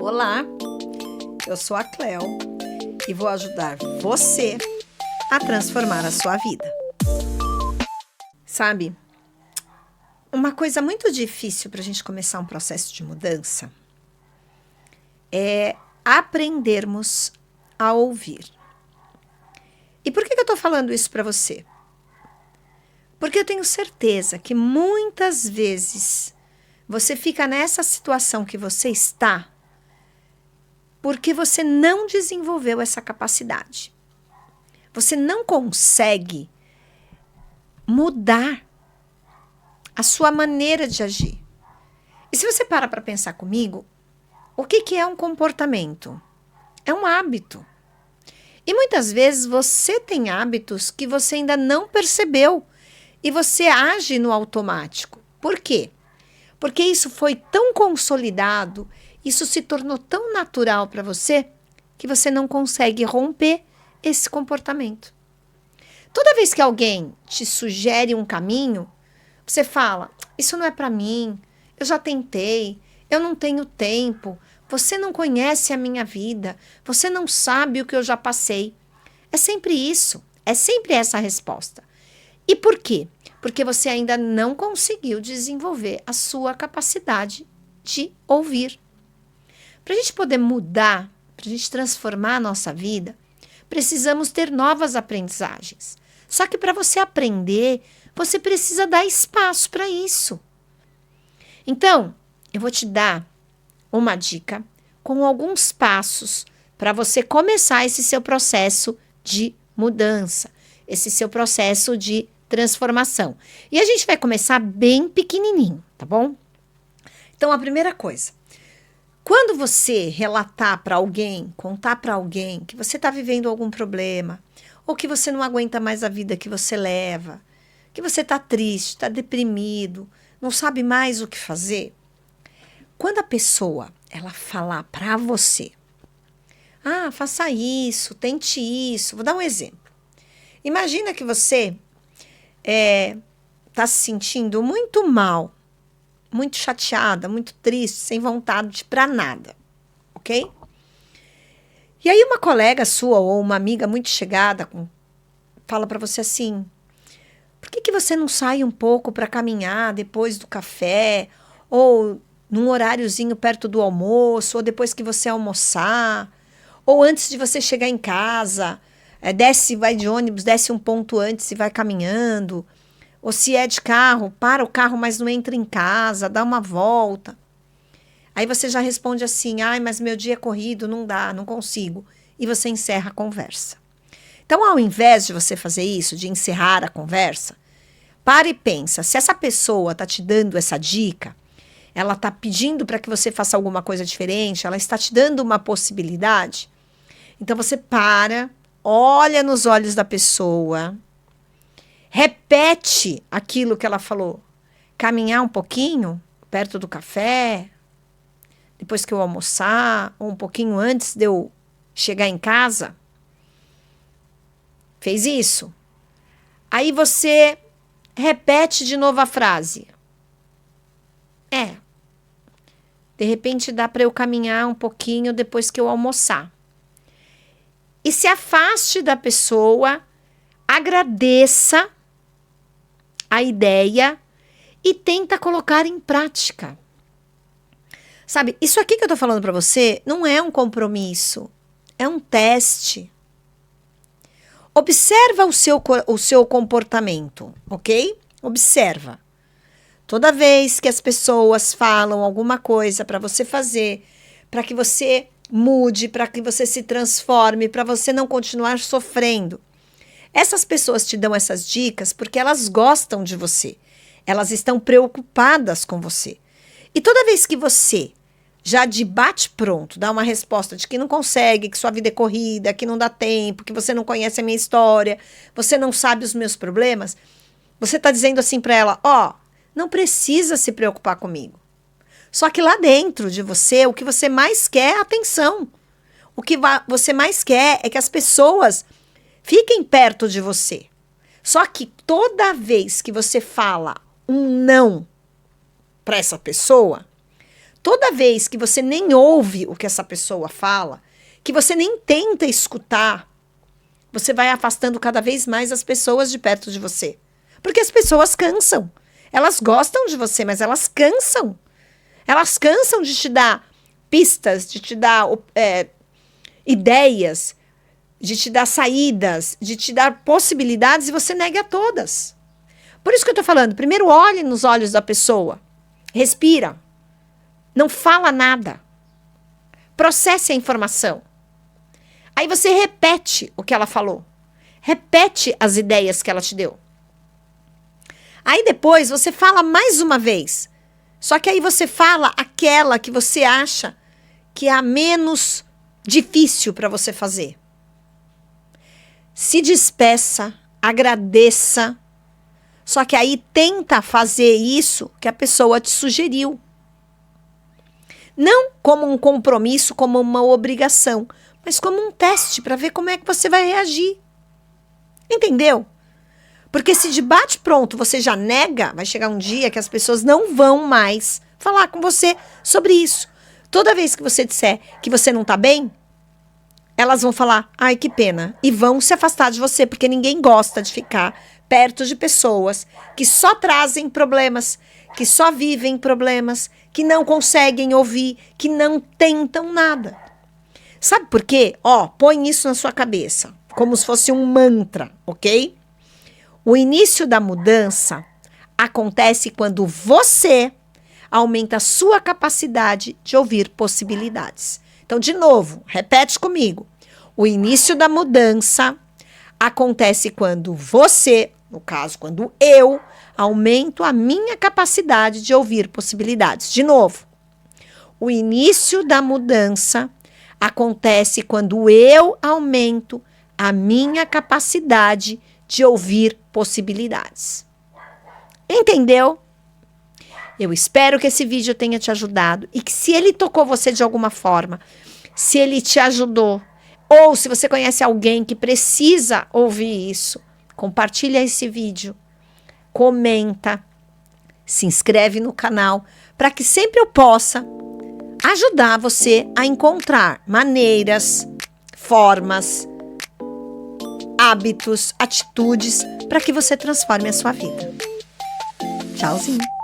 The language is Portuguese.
Olá, eu sou a Cleo e vou ajudar você a transformar a sua vida. Sabe, uma coisa muito difícil para a gente começar um processo de mudança é aprendermos a ouvir. E por que eu estou falando isso para você? Porque eu tenho certeza que muitas vezes você fica nessa situação que você está porque você não desenvolveu essa capacidade. Você não consegue mudar a sua maneira de agir. E se você para pensar comigo, o que é um comportamento? É um hábito. E muitas vezes você tem hábitos que você ainda não percebeu e você age no automático. Por quê? Porque isso foi tão consolidado, isso se tornou tão natural para você que você não consegue romper esse comportamento. Toda vez que alguém te sugere um caminho, você fala, isso não é para mim, eu já tentei, eu não tenho tempo, você não conhece a minha vida, você não sabe o que eu já passei. É sempre isso, é sempre essa a resposta. E por quê? Porque você ainda não conseguiu desenvolver a sua capacidade de ouvir. Para a gente poder mudar, para a gente transformar a nossa vida, precisamos ter novas aprendizagens. Só que para você aprender, você precisa dar espaço para isso. Então, eu vou te dar uma dica com alguns passos para você começar esse seu processo de mudança, esse seu processo de transformação. E a gente vai começar bem pequenininho, tá bom? Então, a primeira coisa, quando você relatar para alguém, contar para alguém que você está vivendo algum problema, ou que você não aguenta mais a vida que você leva, que você está triste, está deprimido, não sabe mais o que fazer, quando a pessoa ela falar para você, faça isso, tente isso, vou dar um exemplo. Imagina que você está se sentindo muito mal, muito chateada, muito triste, sem vontade para nada, ok? E aí uma colega sua ou uma amiga muito chegada fala para você assim, por que você não sai um pouco para caminhar depois do café, ou num horáriozinho perto do almoço, ou depois que você almoçar, ou antes de você chegar em casa, desce, vai de ônibus, desce um ponto antes e vai caminhando. Ou se é de carro, para o carro, mas não entra em casa, dá uma volta. Aí você já responde assim, mas meu dia é corrido, não dá, não consigo. E você encerra a conversa. Então, ao invés de você fazer isso, de encerrar a conversa, para e pensa, se essa pessoa está te dando essa dica, ela está pedindo para que você faça alguma coisa diferente, ela está te dando uma possibilidade, então você para, olha nos olhos da pessoa, repete aquilo que ela falou. Caminhar um pouquinho, perto do café, depois que eu almoçar, ou um pouquinho antes de eu chegar em casa. Fez isso? Aí você repete de novo a frase. De repente dá para eu caminhar um pouquinho depois que eu almoçar. E se afaste da pessoa, agradeça a ideia e tenta colocar em prática. Sabe, isso aqui que eu tô falando para você não é um compromisso, é um teste. Observa o seu comportamento, ok? Observa. Toda vez que as pessoas falam alguma coisa para você fazer, para que você mude, para que você se transforme, para você não continuar sofrendo, essas pessoas te dão essas dicas porque elas gostam de você. Elas estão preocupadas com você. E toda vez que você já de bate-pronto dá uma resposta de que não consegue, que sua vida é corrida, que não dá tempo, que você não conhece a minha história, você não sabe os meus problemas, você está dizendo assim para ela, não precisa se preocupar comigo. Só que lá dentro de você, o que você mais quer é atenção. O que você mais quer é que as pessoas fiquem perto de você. Só que toda vez que você fala um não para essa pessoa, toda vez que você nem ouve o que essa pessoa fala, que você nem tenta escutar, você vai afastando cada vez mais as pessoas de perto de você. Porque as pessoas cansam. Elas gostam de você, mas elas cansam. Elas cansam de te dar pistas, de te dar ideias, de te dar saídas, de te dar possibilidades e você nega todas. Por isso que eu tô falando, primeiro olhe nos olhos da pessoa, respira, não fala nada, processe a informação. Aí você repete o que ela falou, repete as ideias que ela te deu. Aí depois você fala mais uma vez, só que aí você fala aquela que você acha que é a menos difícil para você fazer. Se despeça, agradeça, só que aí tenta fazer isso que a pessoa te sugeriu. Não como um compromisso, como uma obrigação, mas como um teste para ver como é que você vai reagir. Entendeu? Porque se de bate-pronto você já nega, vai chegar um dia que as pessoas não vão mais falar com você sobre isso. Toda vez que você disser que você não tá bem, elas vão falar, ai, que pena, e vão se afastar de você, porque ninguém gosta de ficar perto de pessoas que só trazem problemas, que só vivem problemas, que não conseguem ouvir, que não tentam nada. Sabe por quê? Põe isso na sua cabeça, como se fosse um mantra, ok? O início da mudança acontece quando você aumenta a sua capacidade de ouvir possibilidades. Então, de novo, repete comigo. O início da mudança acontece quando você, no caso, quando eu, aumento a minha capacidade de ouvir possibilidades. De novo, o início da mudança acontece quando eu aumento a minha capacidade de ouvir possibilidades. Entendeu? Eu espero que esse vídeo tenha te ajudado e que se ele tocou você de alguma forma, se ele te ajudou, ou se você conhece alguém que precisa ouvir isso, compartilha esse vídeo, comenta, se inscreve no canal, para que sempre eu possa ajudar você a encontrar maneiras, formas, hábitos, atitudes para que você transforme a sua vida. Tchauzinho!